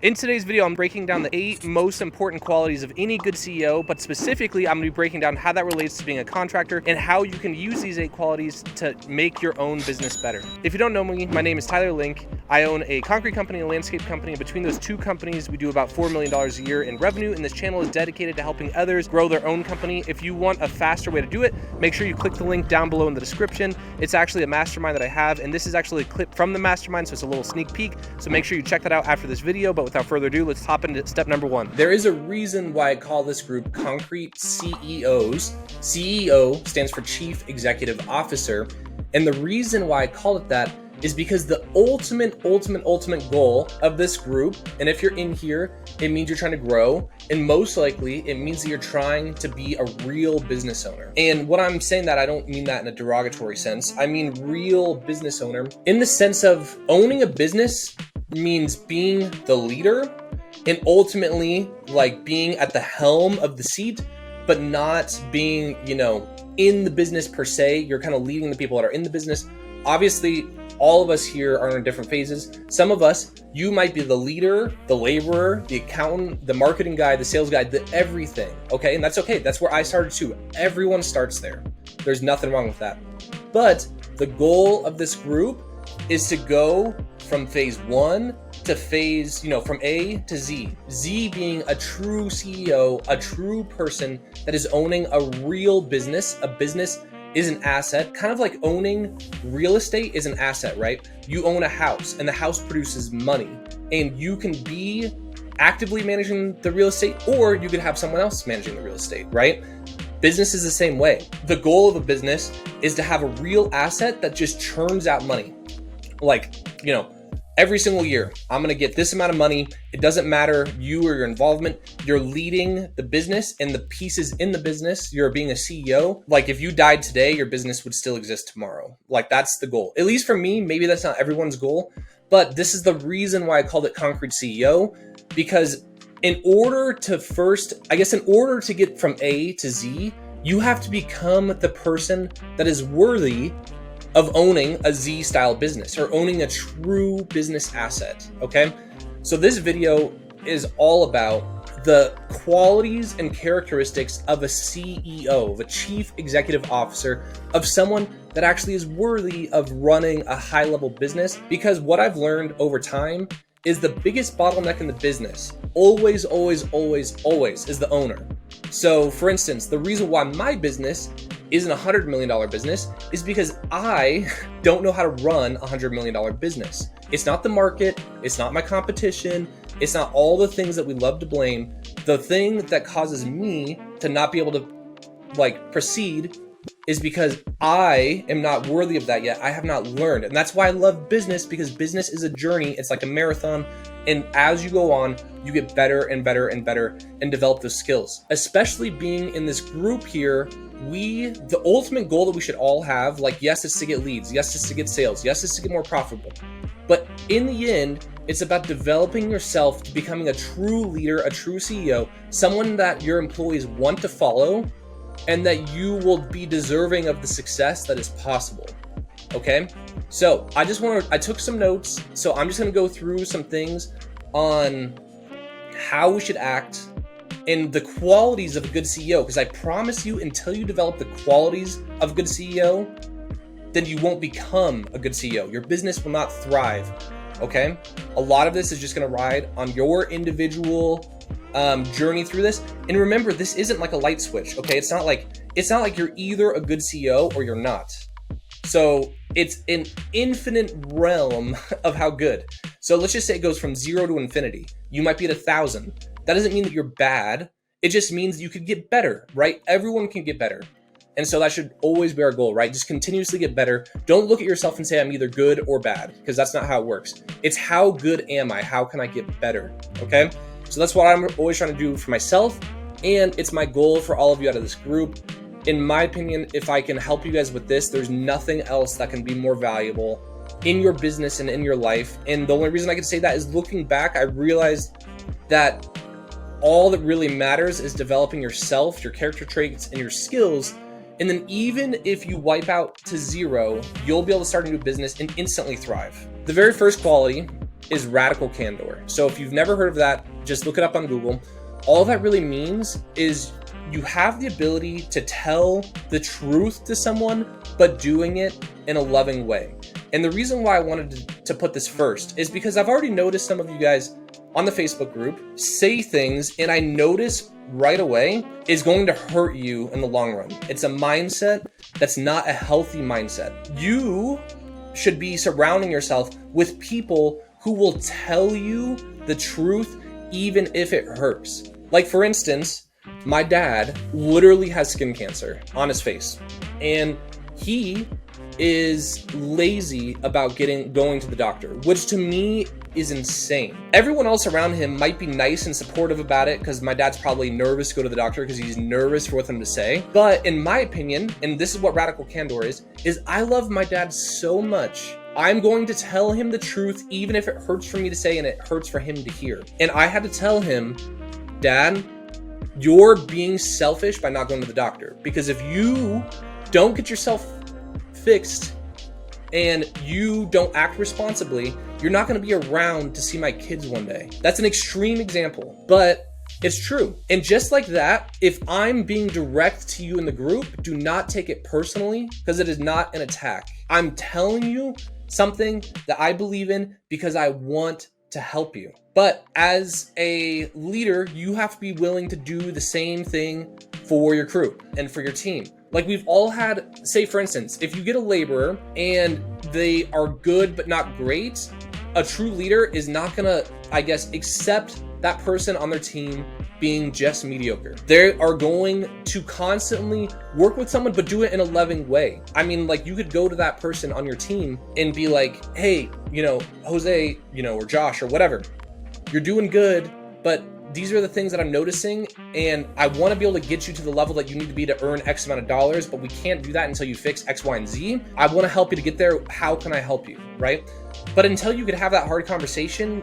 In today's video, I'm breaking down the 8 most important qualities of any good CEO, but specifically, I'm going to be breaking down how that relates to being a contractor and how you can use these 8 qualities to make your own business better. If you don't know me, my name is Tyler Link. I own a concrete company and a landscape company. Between those 2 companies, we do about $4 million a year in revenue, and this channel is dedicated to helping others grow their own company. If you want a faster way to do it, make sure you click the link down below in the description. It's actually a mastermind that I have, and this is actually a clip from the mastermind, so it's a little sneak peek. So make sure you check that out after this video, but without further ado, let's hop into step number 1. There is a reason why I call this group Concrete CEOs. CEO stands for Chief Executive Officer. And the reason why I call it that is because the ultimate goal of this group, and if you're in here, it means you're trying to grow, and most likely it means that you're trying to be a real business owner. And when I'm saying that, I don't mean that in a derogatory sense. I mean real business owner in the sense of owning a business means being the leader and ultimately like being at the helm of the seat, but not being, in the business per se. You're kind of leading the people that are in the business. Obviously, all of us here are in different phases. Some of us, you might be the leader, the laborer, the accountant, the marketing guy, the sales guy, the everything, okay? And that's okay. That's where I started too. Everyone starts there. There's nothing wrong with that. But the goal of this group is to go from phase 1 to phase, from A to Z. Z being a true CEO, a true person that is owning a real business. A business is an asset, kind of like owning real estate is an asset, right? You own a house and the house produces money, and you can be actively managing the real estate, or you could have someone else managing the real estate, right? Business is the same way. The goal of a business is to have a real asset that just churns out money. Like, every single year, I'm going to get this amount of money. It doesn't matter you or your involvement. You're leading the business and the pieces in the business. You're being a CEO. Like if you died today, your business would still exist tomorrow. Like that's the goal. At least for me, maybe that's not everyone's goal, but this is the reason why I called it Concrete CEO, because in order to get from A to Z, you have to become the person that is worthy of owning a Z-style business or owning a true business asset, okay? So this video is all about the qualities and characteristics of a CEO, of a Chief Executive Officer, of someone that actually is worthy of running a high-level business. Because what I've learned over time is the biggest bottleneck in the business always is the owner. So for instance, the reason why my business isn't a $100 million business is because I don't know how to run a $100 million business. It's not the market. It's not my competition. It's not all the things that we love to blame. The thing that causes me to not be able to proceed is because I am not worthy of that yet. I have not learned. And that's why I love business, because business is a journey. It's like a marathon. And as you go on, you get better and better and better and develop those skills. Especially being in this group here, the ultimate goal that we should all have, yes, it's to get leads. Yes, it's to get sales. Yes, it's to get more profitable. But in the end, it's about developing yourself to becoming a true leader, a true CEO, someone that your employees want to follow, and that you will be deserving of the success that is possible. Okay? So I took some notes. So I'm just going to go through some things on how we should act and the qualities of a good CEO. Because I promise you, until you develop the qualities of a good CEO, then you won't become a good CEO. Your business will not thrive. Okay? A lot of this is just going to ride on your individual journey through this. And remember, this isn't like a light switch. Okay? It's not like you're either a good CEO or you're not. So it's an infinite realm of how good. So let's just say it goes from 0 to infinity. You might be at 1,000. That doesn't mean that you're bad. It just means that you could get better, right? Everyone can get better. And so that should always be our goal, right? Just continuously get better. Don't look at yourself and say I'm either good or bad, because that's not how it works. It's how good am I? How can I get better? Okay? So that's what I'm always trying to do for myself. And it's my goal for all of you out of this group. In my opinion, if I can help you guys with this, there's nothing else that can be more valuable in your business and in your life. And the only reason I can say that is looking back, I realized that all that really matters is developing yourself, your character traits, and your skills. And then even if you wipe out to 0, you'll be able to start a new business and instantly thrive. The very first quality is Radical Candor. So if you've never heard of that, just look it up on Google. All that really means is you have the ability to tell the truth to someone, but doing it in a loving way. And the reason why I wanted to put this first is because I've already noticed some of you guys on the Facebook group say things, and I notice right away is going to hurt you in the long run. It's a mindset that's not a healthy mindset. You should be surrounding yourself with people who will tell you the truth even if it hurts. Like, for instance, my dad literally has skin cancer on his face, and he is lazy about going to the doctor, which to me is insane. Everyone else around him might be nice and supportive about it because my dad's probably nervous to go to the doctor because he's nervous for what them to say. But in my opinion, and this is what Radical Candor is I love my dad so much, I'm going to tell him the truth even if it hurts for me to say and it hurts for him to hear. And I had to tell him, Dad, you're being selfish by not going to the doctor, because if you don't get yourself fixed and you don't act responsibly, you're not going to be around to see my kids one day. That's an extreme example, but it's true. And just like that, if I'm being direct to you in the group, do not take it personally, because it is not an attack. I'm telling you something that I believe in because I want to help you. But as a leader, you have to be willing to do the same thing for your crew and for your team. Like, we've all had, say for instance, if you get a laborer and they are good but not great, a true leader is not gonna, accept that person on their team being just mediocre. They are going to constantly work with someone, but do it in a loving way. I mean, like, you could go to that person on your team and be like, hey, Jose, or Josh or whatever, you're doing good, but these are the things that I'm noticing, and I want to be able to get you to the level that you need to be to earn X amount of dollars, but we can't do that until you fix X, Y, and Z. I want to help you to get there. How can I help you, right? But until you could have that hard conversation,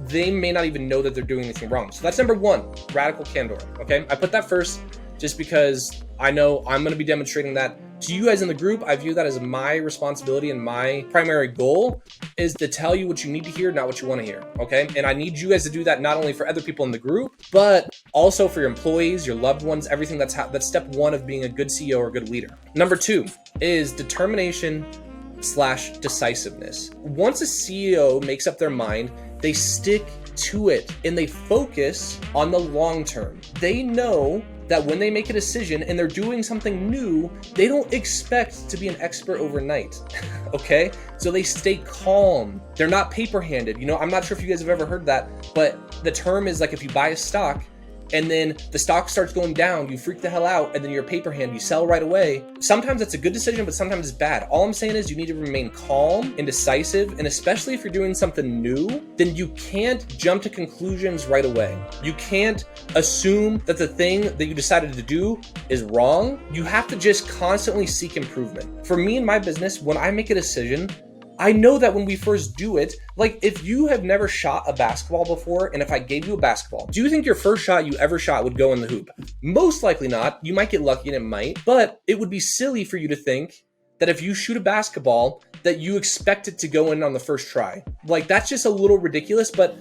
they may not even know that they're doing anything wrong. So that's number one, Radical Candor, okay? I put that first just because I know I'm going to be demonstrating that to you guys in the group. I view that as my responsibility, and my primary goal is to tell you what you need to hear, not what you want to hear, okay? And I need you guys to do that not only for other people in the group, but also for your employees, your loved ones, everything. That's step one of being a good CEO or a good leader. Number two is determination/decisiveness. Once a CEO makes up their mind, they stick to it and they focus on the long term. They know that when they make a decision and they're doing something new, they don't expect to be an expert overnight, okay? So they stay calm. They're not paper-handed. I'm not sure if you guys have ever heard that, but the term is like, if you buy a stock and then the stock starts going down, you freak the hell out, and then you're a paper hand, you sell right away. Sometimes that's a good decision, but sometimes it's bad. All I'm saying is you need to remain calm and decisive, and especially if you're doing something new, then you can't jump to conclusions right away. You can't assume that the thing that you decided to do is wrong. You have to just constantly seek improvement. For me in my business, when I make a decision, I know that when we first do it, like, if you have never shot a basketball before, and if I gave you a basketball, do you think your first shot you ever shot would go in the hoop? Most likely not. You might get lucky and it might, but it would be silly for you to think that if you shoot a basketball that you expect it to go in on the first try. Like, that's just a little ridiculous, but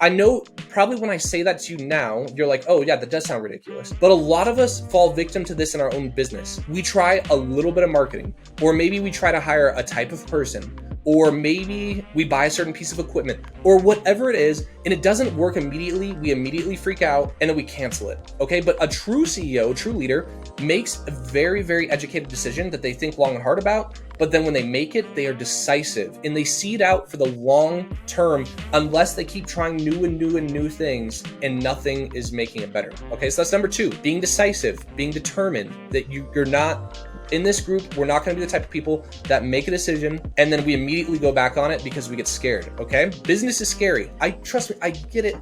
I know probably when I say that to you now, you're like, oh yeah, that does sound ridiculous. But a lot of us fall victim to this in our own business. We try a little bit of marketing, or maybe we try to hire a type of person, or maybe we buy a certain piece of equipment, or whatever it is, and it doesn't work immediately. We immediately freak out and then we cancel it, okay? But a true CEO, true leader, makes a very, very educated decision that they think long and hard about, but then when they make it, they are decisive and they see it out for the long term, unless they keep trying new things and nothing is making it better, okay? So that's number two, being decisive, being determined that you're not. In this group, we're not going to be the type of people that make a decision and then we immediately go back on it because we get scared, okay? Business is scary. Trust me, I get it.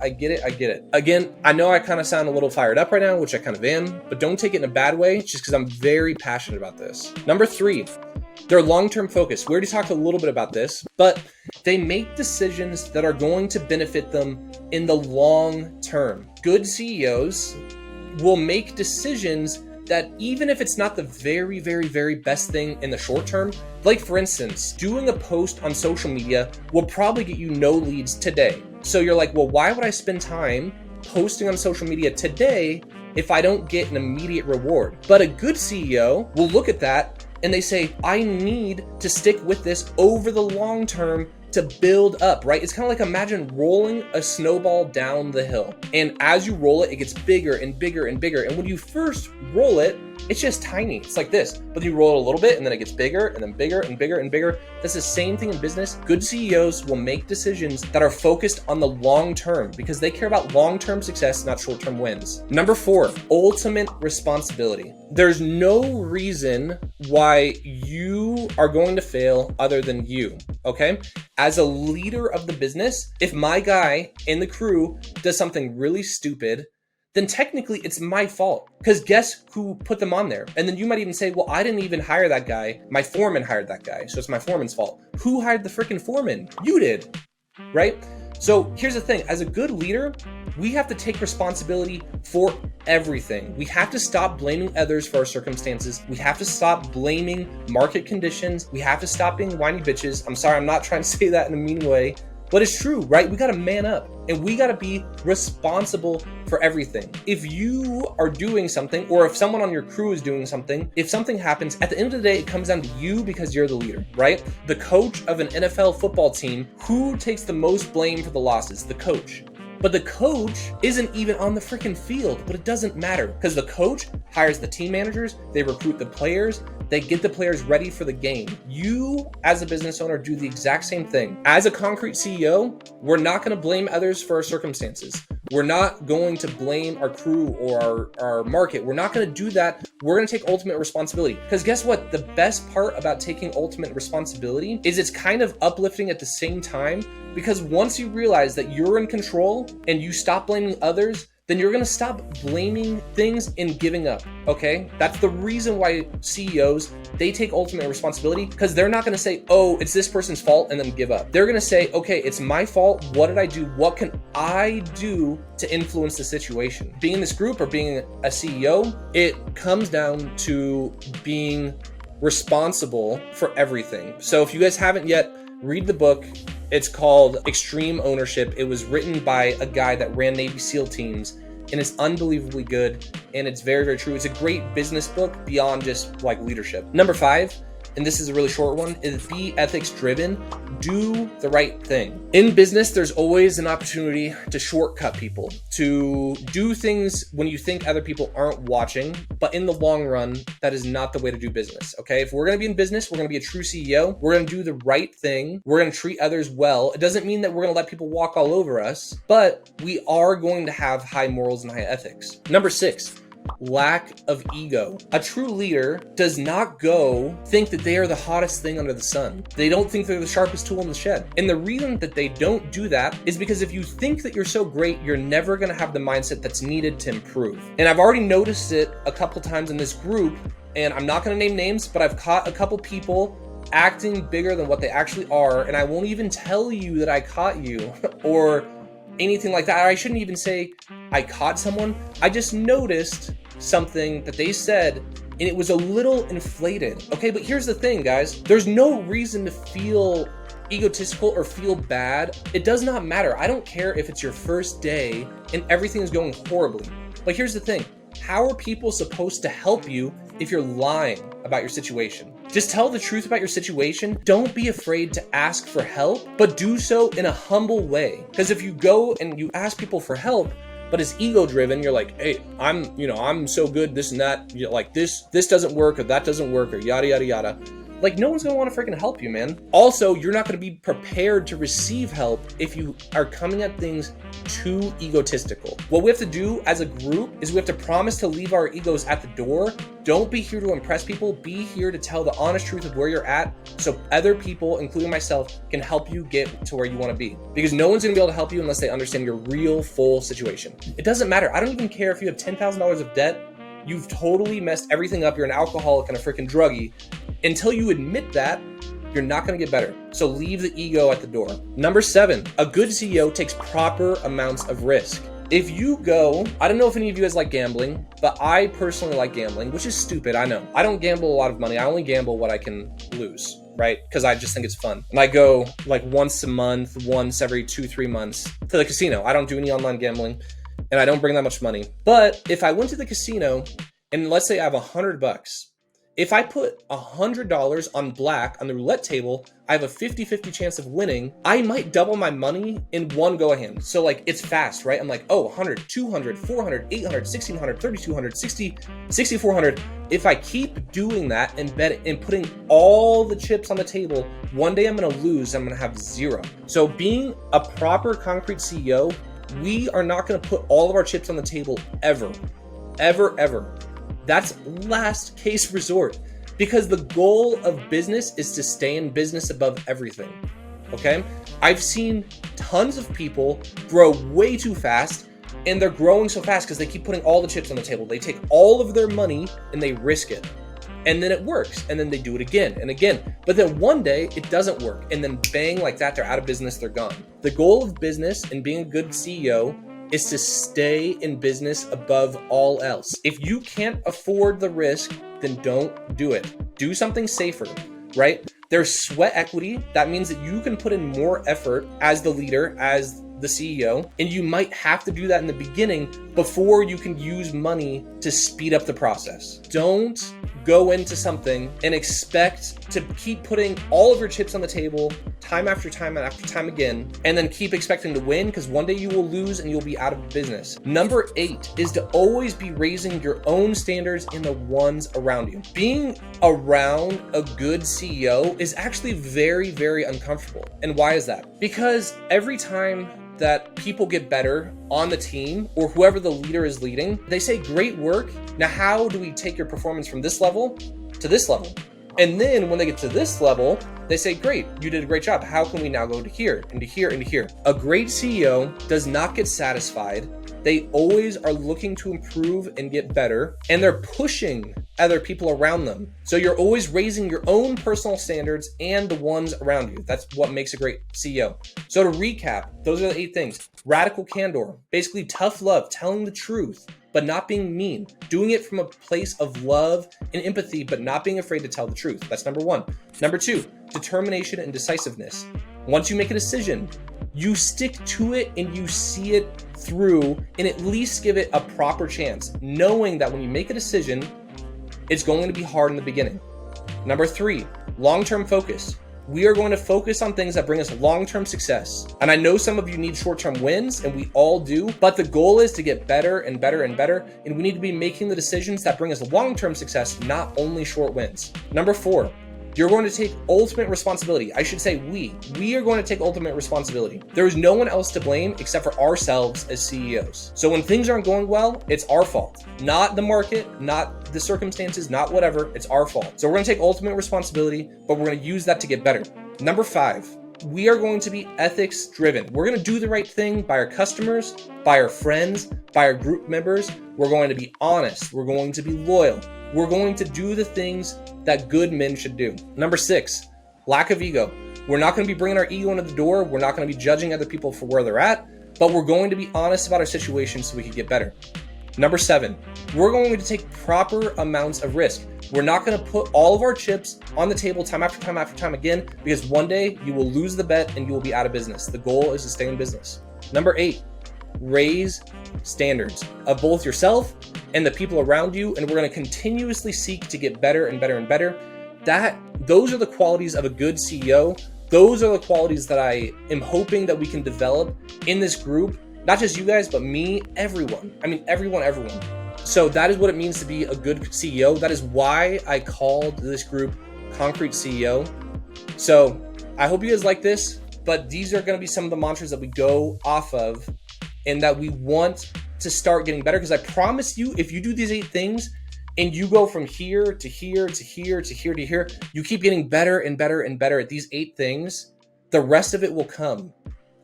Again, I know I kind of sound a little fired up right now, which I kind of am, but don't take it in a bad way, just because I'm very passionate about this. Number three, they're long-term focused. We already talked a little bit about this, but they make decisions that are going to benefit them in the long term. Good CEOs will make decisions that even if it's not the very, very, very best thing in the short term, like for instance, doing a post on social media will probably get you no leads today. So you're like, well, why would I spend time posting on social media today if I don't get an immediate reward? But a good CEO will look at that and they say, I need to stick with this over the long term to build up, right? It's kind of like, imagine rolling a snowball down the hill. And as you roll it, it gets bigger and bigger and bigger. And when you first roll it, it's just tiny. It's like this, but you roll it a little bit and then it gets bigger and then bigger and bigger and bigger. That's the same thing in business. Good CEOs will make decisions that are focused on the long term because they care about long-term success, not short-term wins. Number 4, ultimate responsibility. There's no reason why you are going to fail other than you, okay? As a leader of the business, if my guy in the crew does something really stupid, then technically it's my fault because guess who put them on there? And then you might even say, well, I didn't even hire that guy. My foreman hired that guy. So it's my foreman's fault. Who hired the freaking foreman? You did, right? So here's the thing. As a good leader, we have to take responsibility for everything. We have to stop blaming others for our circumstances. We have to stop blaming market conditions. We have to stop being whiny bitches. I'm sorry, I'm not trying to say that in a mean way, but it's true, right? We got to man up and we got to be responsible for everything. If you are doing something, or if someone on your crew is doing something, if something happens, at the end of the day, it comes down to you because you're the leader, right? The coach of an NFL football team, who takes the most blame for the losses? The coach. But the coach isn't even on the freaking field, but it doesn't matter because the coach hires the team managers, they recruit the players, they get the players ready for the game. You, as a business owner, do the exact same thing. As a concrete CEO, we're not going to blame others for our circumstances. We're not going to blame our crew or our market. We're not going to do that. We're going to take ultimate responsibility. Because guess what? The best part about taking ultimate responsibility is it's kind of uplifting at the same time. Because once you realize that you're in control and you stop blaming others, then you're going to stop blaming things and giving up, okay? That's the reason why CEOs, they take ultimate responsibility because they're not going to say, oh, it's this person's fault and then give up. They're going to say, okay, it's my fault. What did I do? What can I do to influence the situation? Being in this group or being a CEO, it comes down to being responsible for everything. So if you guys haven't yet, read the book. It's called Extreme Ownership. It was written by a guy that ran Navy SEAL teams, and it's unbelievably good, and it's very, very true. It's a great business book beyond just like leadership. Number 5, and this is a really short one, is be ethics driven. Do the right thing. In business, there's always an opportunity to shortcut people, to do things when you think other people aren't watching, but in the long run, that is not the way to do business, okay? If we're gonna be in business, we're gonna be a true CEO, we're gonna do the right thing, we're gonna treat others well. It doesn't mean that we're gonna let people walk all over us, but we are going to have high morals and high ethics. Number 6, lack of ego. A true leader does not go think that they are the hottest thing under the sun. They don't think they're the sharpest tool in the shed. And the reason that they don't do that is because if you think that you're so great, you're never going to have the mindset that's needed to improve. And I've already noticed it a couple times in this group, and I'm not going to name names, but I've caught a couple people acting bigger than what they actually are, and I won't even tell you that I caught you or anything like that. I shouldn't even say I caught someone. I just noticed something that they said and it was a little inflated. Okay, but here's the thing, guys. There's no reason to feel egotistical or feel bad. It does not matter. I don't care if it's your first day and everything is going horribly. But here's the thing. How are people supposed to help you if you're lying about your situation? Just tell the truth about your situation. Don't be afraid to ask for help, but do so in a humble way. Because if you go and you ask people for help, but it's ego driven, you're like, hey, I'm so good, this and that, you're like this doesn't work or that doesn't work or yada, yada, yada. Like, no one's gonna wanna freaking help you, man. Also, you're not gonna be prepared to receive help if you are coming at things too egotistical. What we have to do as a group is we have to promise to leave our egos at the door. Don't be here to impress people. Be here to tell the honest truth of where you're at so other people, including myself, can help you get to where you wanna be. Because no one's gonna be able to help you unless they understand your real, full situation. It doesn't matter. I don't even care if you have $10,000 of debt. You've totally messed everything up. You're an alcoholic and a freaking druggie. Until you admit that, you're not going to get better. So leave the ego at the door. Number 7, a good CEO takes proper amounts of risk. If you go, I don't know if any of you guys like gambling, but I personally like gambling, which is stupid, I know. I don't gamble a lot of money. I only gamble what I can lose, right? Because I just think it's fun. And I go like once a month, once every 2-3 months to the casino. I don't do any online gambling and I don't bring that much money. But if I went to the casino and let's say I have $100, if I put $100 on black on the roulette table, I have a 50-50 chance of winning. I might double my money in one go-ahead. So like it's fast, right? I'm like, oh, 100, 200, 400, 800, 1600, 3200, 60, 6400. If I keep doing that and bet and putting all the chips on the table, one day I'm gonna lose, I'm gonna have zero. So being a proper concrete CEO, we are not gonna put all of our chips on the table ever, ever, ever. That's last case resort, because the goal of business is to stay in business above everything, okay? I've seen tons of people grow way too fast, and they're growing so fast because they keep putting all the chips on the table. They take all of their money and they risk it. And then it works, and then they do it again and again. But then one day it doesn't work, and then bang, like that, they're out of business, they're gone. The goal of business and being a good CEO is to stay in business above all else. If you can't afford the risk, then don't do it. Do something safer, right? There's sweat equity. That means that you can put in more effort as the leader, as the CEO, and you might have to do that in the beginning before you can use money to speed up the process. Don't go into something and expect to keep putting all of your chips on the table time after time and after time again, and then keep expecting to win, because one day you will lose and you'll be out of business. Number 8 is to always be raising your own standards and the ones around you. Being around a good CEO is actually very, very uncomfortable. And why is that? Because every time that people get better on the team, or whoever the leader is leading, they say, great work. Now, how do we take your performance from this level to this level? And then when they get to this level, they say, great, you did a great job. How can we now go to here and to here and to here? A great CEO does not get satisfied. They always are looking to improve and get better, and they're pushing other people around them. So you're always raising your own personal standards and the ones around you. That's what makes a great CEO. So to recap, those are the 8 things. Radical candor, basically tough love, telling the truth, but not being mean, doing it from a place of love and empathy, but not being afraid to tell the truth. That's number 1. Number 2, determination and decisiveness. Once you make a decision, you stick to it and you see it through, and at least give it a proper chance, knowing that when you make a decision, it's going to be hard in the beginning. Number 3, long-term focus. We are going to focus on things that bring us long-term success. And I know some of you need short-term wins, and we all do, but the goal is to get better and better and better, and we need to be making the decisions that bring us long-term success, not only short wins. Number 4, you're going to take ultimate responsibility. I should say we are going to take ultimate responsibility. There is no one else to blame except for ourselves as CEOs. So when things aren't going well, it's our fault, not the market, not the circumstances, not whatever, it's our fault. So we're going to take ultimate responsibility, but we're going to use that to get better. Number 5, we are going to be ethics driven. We're going to do the right thing by our customers, by our friends, by our group members. We're going to be honest. We're going to be loyal. We're going to do the things that good men should do. Number 6, lack of ego. We're not going to be bringing our ego into the door. We're not going to be judging other people for where they're at, but we're going to be honest about our situation so we can get better. Number 7, we're going to take proper amounts of risk. We're not going to put all of our chips on the table time after time after time again, because one day you will lose the bet and you will be out of business. The goal is to stay in business. Number 8, raise standards of both yourself and the people around you, and we're going to continuously seek to get better and better and better. Those are the qualities of a good CEO. Those are the qualities that I am hoping that we can develop in this group. Not just you guys, but me, everyone. I mean, everyone. So that is what it means to be a good CEO. That is why I called this group Concrete CEO. So I hope you guys like this, but these are going to be some of the mantras that we go off of and that we want to start getting better. Because I promise you, if you do these 8 things and you go from here to here to here to here to here, you keep getting better and better and better at these 8 things, the rest of it will come.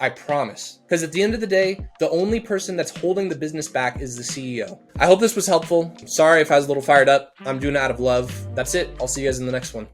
I promise. Because at the end of the day, the only person that's holding the business back is the CEO. I hope this was helpful. Sorry if I was a little fired up. I'm doing it out of love. That's it. I'll see you guys in the next one.